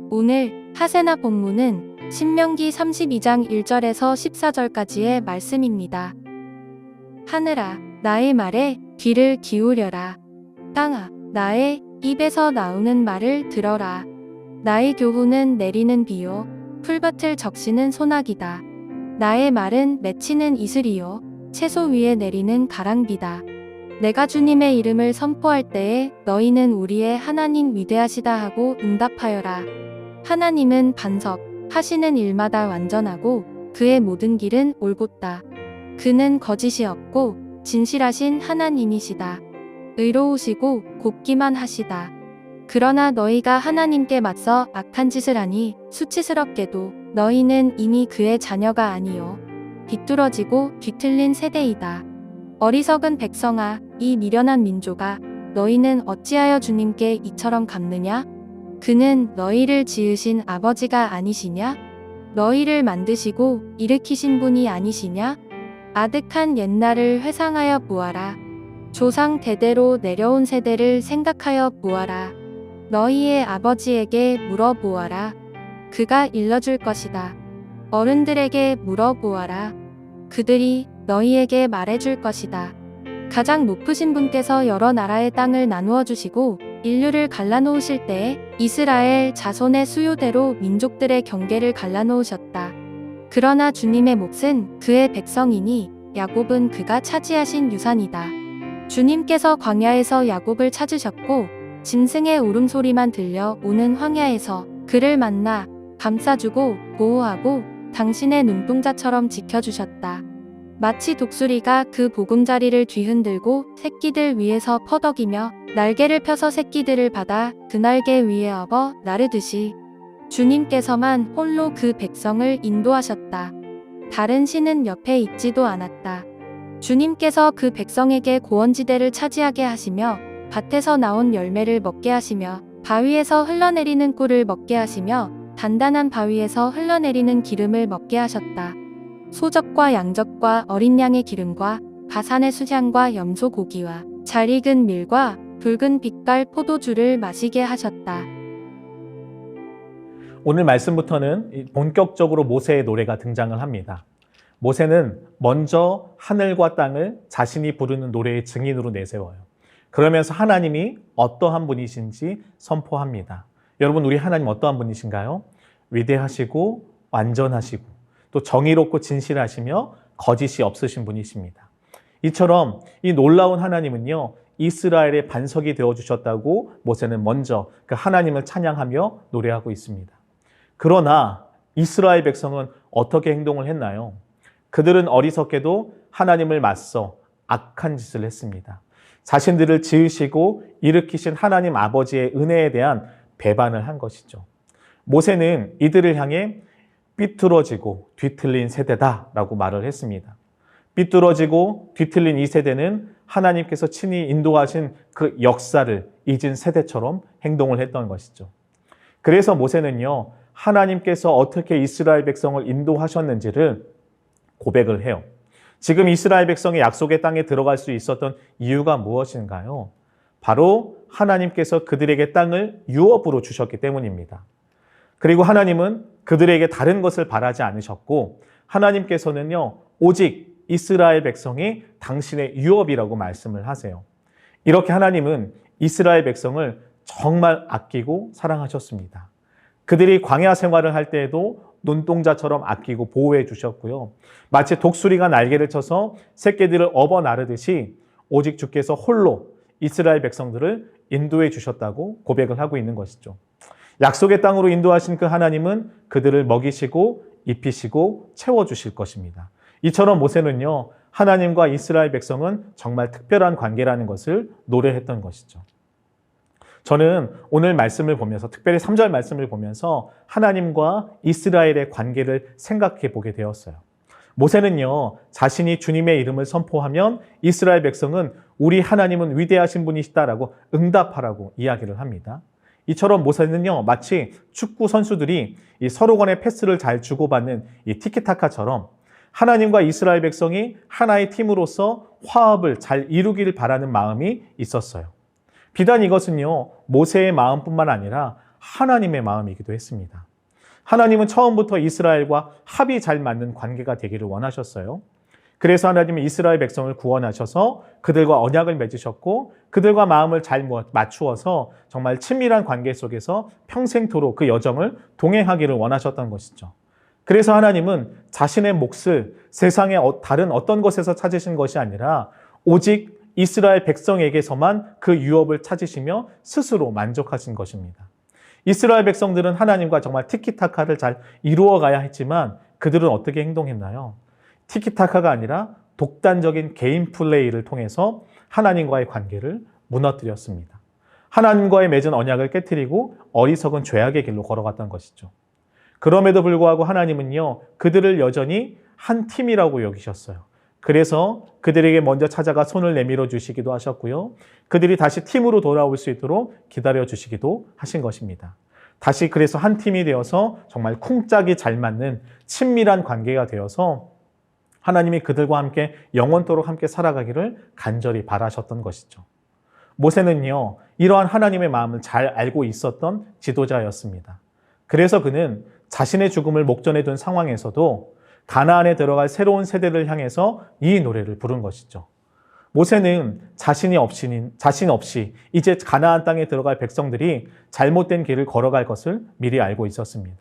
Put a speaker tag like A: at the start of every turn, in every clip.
A: 오늘 하세나 본문은 신명기 32장 1절에서 14절까지의 말씀입니다. 하늘아, 나의 말에 귀를 기울여라. 땅아, 나의 입에서 나오는 말을 들어라. 나의 교훈은 내리는 비요, 풀밭을 적시는 소나기다. 나의 말은 맺히는 이슬이요, 채소 위에 내리는 가랑비다. 내가 주님의 이름을 선포할 때에 너희는 우리의 하나님 위대하시다 하고 응답하여라. 하나님은 반석, 하시는 일마다 완전하고 그의 모든 길은 올곧다. 그는 거짓이 없고 진실하신 하나님이시다. 의로우시고 곱기만 하시다. 그러나 너희가 하나님께 맞서 악한 짓을 하니 수치스럽게도 너희는 이미 그의 자녀가 아니요 비뚤어지고 뒤틀린 세대이다. 어리석은 백성아, 이 미련한 민족아, 너희는 어찌하여 주님께 이처럼 갚느냐? 그는 너희를 지으신 아버지가 아니시냐? 너희를 만드시고 일으키신 분이 아니시냐? 아득한 옛날을 회상하여 보아라. 조상 대대로 내려온 세대를 생각하여 보아라. 너희의 아버지에게 물어보아라. 그가 일러줄 것이다. 어른들에게 물어보아라. 그들이 너희에게 말해줄 것이다. 가장 높으신 분께서 여러 나라의 땅을 나누어 주시고 인류를 갈라놓으실 때에 이스라엘 자손의 수요대로 민족들의 경계를 갈라놓으셨다. 그러나 주님의 몫은 그의 백성이니 야곱은 그가 차지하신 유산이다. 주님께서 광야에서 야곱을 찾으셨고 짐승의 울음소리만 들려 오는 황야에서 그를 만나 감싸주고 보호하고 당신의 눈동자처럼 지켜주셨다. 마치 독수리가 그 보금자리를 뒤흔들고 새끼들 위에서 퍼덕이며 날개를 펴서 새끼들을 받아 그 날개 위에 업어 나르듯이 주님께서만 홀로 그 백성을 인도하셨다. 다른 신은 옆에 있지도 않았다. 주님께서 그 백성에게 고원지대를 차지하게 하시며 밭에서 나온 열매를 먹게 하시며 바위에서 흘러내리는 꿀을 먹게 하시며 단단한 바위에서 흘러내리는 기름을 먹게 하셨다. 소적과 양적과 어린 양의 기름과 바산의 수향과 염소 고기와 잘 익은 밀과 붉은 빛깔 포도주를 마시게 하셨다.
B: 오늘 말씀부터는 본격적으로 모세의 노래가 등장을 합니다. 모세는 먼저 하늘과 땅을 자신이 부르는 노래의 증인으로 내세워요. 그러면서 하나님이 어떠한 분이신지 선포합니다. 여러분, 우리 하나님 어떠한 분이신가요? 위대하시고 완전하시고 또 정의롭고 진실하시며 거짓이 없으신 분이십니다. 이처럼 이 놀라운 하나님은요, 이스라엘의 반석이 되어주셨다고 모세는 먼저 그 하나님을 찬양하며 노래하고 있습니다. 그러나 이스라엘 백성은 어떻게 행동을 했나요? 그들은 어리석게도 하나님을 맞서 악한 짓을 했습니다. 자신들을 지으시고 일으키신 하나님 아버지의 은혜에 대한 배반을 한 것이죠. 모세는 이들을 향해 삐뚤어지고 뒤틀린 세대다라고 말을 했습니다. 삐뚤어지고 뒤틀린 이 세대는 하나님께서 친히 인도하신 그 역사를 잊은 세대처럼 행동을 했던 것이죠. 그래서 모세는요, 하나님께서 어떻게 이스라엘 백성을 인도하셨는지를 고백을 해요. 지금 이스라엘 백성이 약속의 땅에 들어갈 수 있었던 이유가 무엇인가요? 바로 하나님께서 그들에게 땅을 유업으로 주셨기 때문입니다. 그리고 하나님은 그들에게 다른 것을 바라지 않으셨고 하나님께서는요, 오직 이스라엘 백성이 당신의 유업이라고 말씀을 하세요. 이렇게 하나님은 이스라엘 백성을 정말 아끼고 사랑하셨습니다. 그들이 광야 생활을 할 때에도 눈동자처럼 아끼고 보호해 주셨고요. 마치 독수리가 날개를 쳐서 새끼들을 업어 나르듯이 오직 주께서 홀로 이스라엘 백성들을 인도해 주셨다고 고백을 하고 있는 것이죠. 약속의 땅으로 인도하신 그 하나님은 그들을 먹이시고 입히시고 채워주실 것입니다. 이처럼 모세는요, 하나님과 이스라엘 백성은 정말 특별한 관계라는 것을 노래했던 것이죠. 저는 오늘 말씀을 보면서, 특별히 3절 말씀을 보면서 하나님과 이스라엘의 관계를 생각해 보게 되었어요. 모세는요, 자신이 주님의 이름을 선포하면 이스라엘 백성은 우리 하나님은 위대하신 분이시다라고 응답하라고 이야기를 합니다. 이처럼 모세는요, 마치 축구 선수들이 이 서로 간의 패스를 잘 주고받는 이 티키타카처럼 하나님과 이스라엘 백성이 하나의 팀으로서 화합을 잘 이루길 바라는 마음이 있었어요. 비단 이것은요, 모세의 마음뿐만 아니라 하나님의 마음이기도 했습니다. 하나님은 처음부터 이스라엘과 합이 잘 맞는 관계가 되기를 원하셨어요. 그래서 하나님은 이스라엘 백성을 구원하셔서 그들과 언약을 맺으셨고 그들과 마음을 잘 맞추어서 정말 친밀한 관계 속에서 평생토록 그 여정을 동행하기를 원하셨던 것이죠. 그래서 하나님은 자신의 몫을 세상의 다른 어떤 곳에서 찾으신 것이 아니라 오직 이스라엘 백성에게서만 그 유업을 찾으시며 스스로 만족하신 것입니다. 이스라엘 백성들은 하나님과 정말 티키타카를 잘 이루어가야 했지만 그들은 어떻게 행동했나요? 티키타카가 아니라 독단적인 개인 플레이를 통해서 하나님과의 관계를 무너뜨렸습니다. 하나님과의 맺은 언약을 깨트리고 어리석은 죄악의 길로 걸어갔던 것이죠. 그럼에도 불구하고 하나님은요, 그들을 여전히 한 팀이라고 여기셨어요. 그래서 그들에게 먼저 찾아가 손을 내밀어 주시기도 하셨고요. 그들이 다시 팀으로 돌아올 수 있도록 기다려 주시기도 하신 것입니다. 다시 그래서 한 팀이 되어서 정말 쿵짝이 잘 맞는 친밀한 관계가 되어서 하나님이 그들과 함께 영원토록 함께 살아가기를 간절히 바라셨던 것이죠. 모세는요, 이러한 하나님의 마음을 잘 알고 있었던 지도자였습니다. 그래서 그는 자신의 죽음을 목전에 둔 상황에서도 가나안에 들어갈 새로운 세대를 향해서 이 노래를 부른 것이죠. 모세는 자신 없이 이제 가나안 땅에 들어갈 백성들이 잘못된 길을 걸어갈 것을 미리 알고 있었습니다.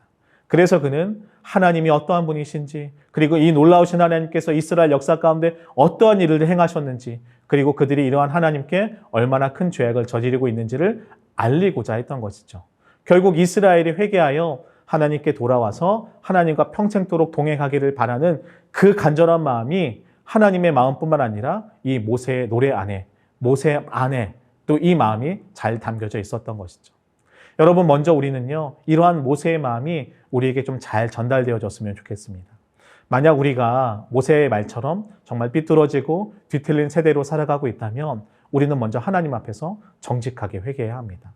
B: 그래서 그는 하나님이 어떠한 분이신지, 그리고 이 놀라우신 하나님께서 이스라엘 역사 가운데 어떠한 일을 행하셨는지, 그리고 그들이 이러한 하나님께 얼마나 큰 죄악을 저지르고 있는지를 알리고자 했던 것이죠. 결국 이스라엘이 회개하여 하나님께 돌아와서 하나님과 평생토록 동행하기를 바라는 그 간절한 마음이 하나님의 마음뿐만 아니라 이 모세의 노래 안에, 모세 안에 또 이 마음이 잘 담겨져 있었던 것이죠. 여러분, 먼저 우리는요, 이러한 모세의 마음이 우리에게 좀 잘 전달되어졌으면 좋겠습니다. 만약 우리가 모세의 말처럼 정말 삐뚤어지고 뒤틀린 세대로 살아가고 있다면 우리는 먼저 하나님 앞에서 정직하게 회개해야 합니다.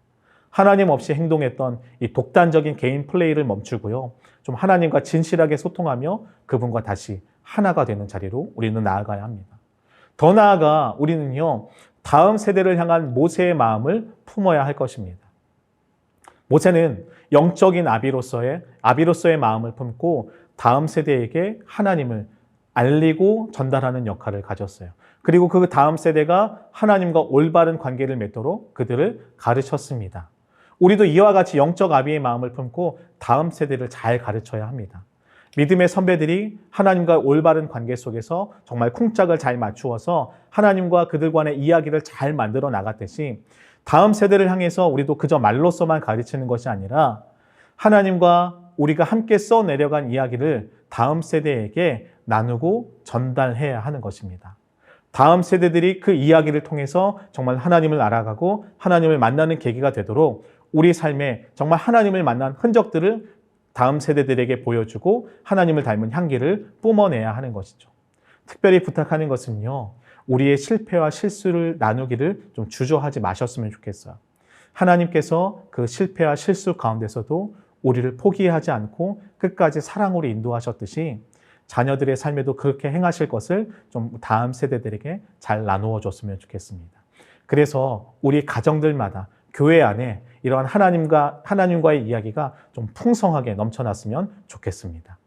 B: 하나님 없이 행동했던 이 독단적인 개인 플레이를 멈추고요, 좀 하나님과 진실하게 소통하며 그분과 다시 하나가 되는 자리로 우리는 나아가야 합니다. 더 나아가 우리는요, 다음 세대를 향한 모세의 마음을 품어야 할 것입니다. 모세는 영적인 아비로서의 마음을 품고 다음 세대에게 하나님을 알리고 전달하는 역할을 가졌어요. 그리고 그 다음 세대가 하나님과 올바른 관계를 맺도록 그들을 가르쳤습니다. 우리도 이와 같이 영적 아비의 마음을 품고 다음 세대를 잘 가르쳐야 합니다. 믿음의 선배들이 하나님과 올바른 관계 속에서 정말 쿵짝을 잘 맞추어서 하나님과 그들 간의 이야기를 잘 만들어 나갔듯이 다음 세대를 향해서 우리도 그저 말로서만 가르치는 것이 아니라 하나님과 우리가 함께 써내려간 이야기를 다음 세대에게 나누고 전달해야 하는 것입니다. 다음 세대들이 그 이야기를 통해서 정말 하나님을 알아가고 하나님을 만나는 계기가 되도록 우리 삶에 정말 하나님을 만난 흔적들을 다음 세대들에게 보여주고 하나님을 닮은 향기를 뿜어내야 하는 것이죠. 특별히 부탁하는 것은요, 우리의 실패와 실수를 나누기를 좀 주저하지 마셨으면 좋겠어요. 하나님께서 그 실패와 실수 가운데서도 우리를 포기하지 않고 끝까지 사랑으로 인도하셨듯이 자녀들의 삶에도 그렇게 행하실 것을 좀 다음 세대들에게 잘 나누어 줬으면 좋겠습니다. 그래서 우리 가정들마다 교회 안에 이러한 하나님과의 이야기가 좀 풍성하게 넘쳐났으면 좋겠습니다.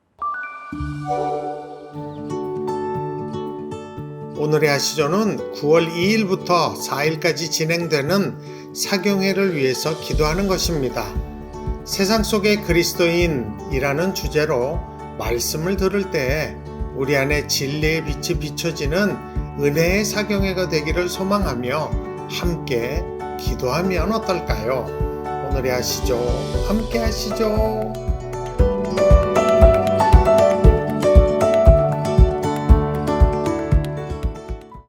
C: 오늘의 아시조는 9월 2일부터 4일까지 진행되는 사경회를 위해서 기도하는 것입니다. 세상 속의 그리스도인이라는 주제로 말씀을 들을 때 우리 안에 진리의 빛이 비춰지는 은혜의 사경회가 되기를 소망하며 함께 기도하면 어떨까요? 오늘의 아시죠? 함께 하시죠.